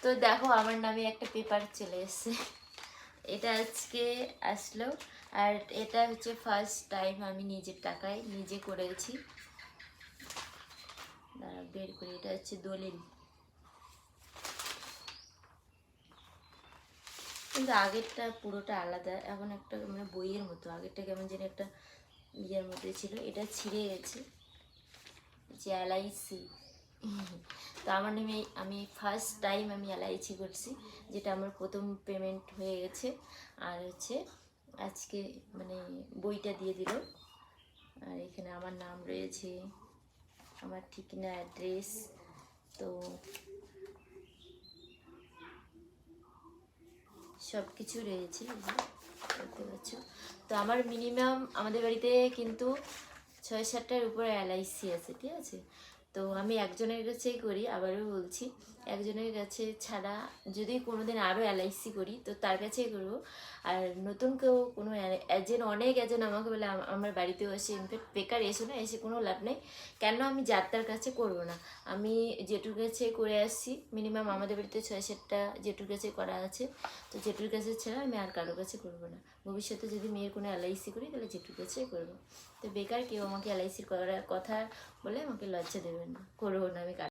তো দেখো আমার নামে একটা পেপার চলে এসেছে, এটা আজকে আসলো। আর এটা হচ্ছে ফার্স্ট টাইম আমি নিজের টাকায় নিজে করেছি। বের করি, এটা হচ্ছে দলিল। কিন্তু আগেরটা পুরোটা আলাদা, এখন একটা মানে বইয়ের মতো, আগেরটা কেমন যেন একটা ইয়ের মধ্যে ছিল, এটা ছিঁড়ে গেছে। যে এলআইসি, তো আমার নামে আমি ফার্স্ট টাইম আমি এলআইসি করছি, যেটা আমার প্রথম পেমেন্ট হয়ে গেছে। আর হচ্ছে আজকে মানে বইটা দিয়ে দিল। আর এখানে আমার নাম রয়েছে, আমার ঠিকানা, অ্যাড্রেস, তো সব কিছু রয়েছে, দেখতে পাচ্ছ। তো আমার মিনিমাম আমাদের বাড়িতে কিন্তু 6-7টার উপরে এলআইসি আছে, ঠিক আছে। তো আমি একজনের কাছেই করি, আবারও বলছি, একজনের কাছে ছাড়া যদি কোনোদিন আরও এলআইসি করি তো তার কাছেই করবো। আর নতুন কেউ কোনো এজেন্ট, অনেক এজেন্ট আমাকে বলে আমার বাড়িতেও এসে, ইনফ্যাক্ট বেকার এসো না, এসে কোনো লাভ নেই। কেন আমি যাত্রার কাছে করবো না, আমি জেঠুর কাছে করে আসছি। মিনিমাম আমাদের বাড়িতে 6-7টা জেঠুর কাছে করা আছে। তো জেঠুর কাছে ছাড়া আমি আর কারোর কাছে করবো না। ভবিষ্যতে যদি মেয়ের কোনো এলআইসি করি তাহলে জেঠুর কাছেই করবো। তো বেকার কেউ আমাকে এলআইসির করার কথা বলে আমাকে লজ্জা দেবেন না, করবো না আমি।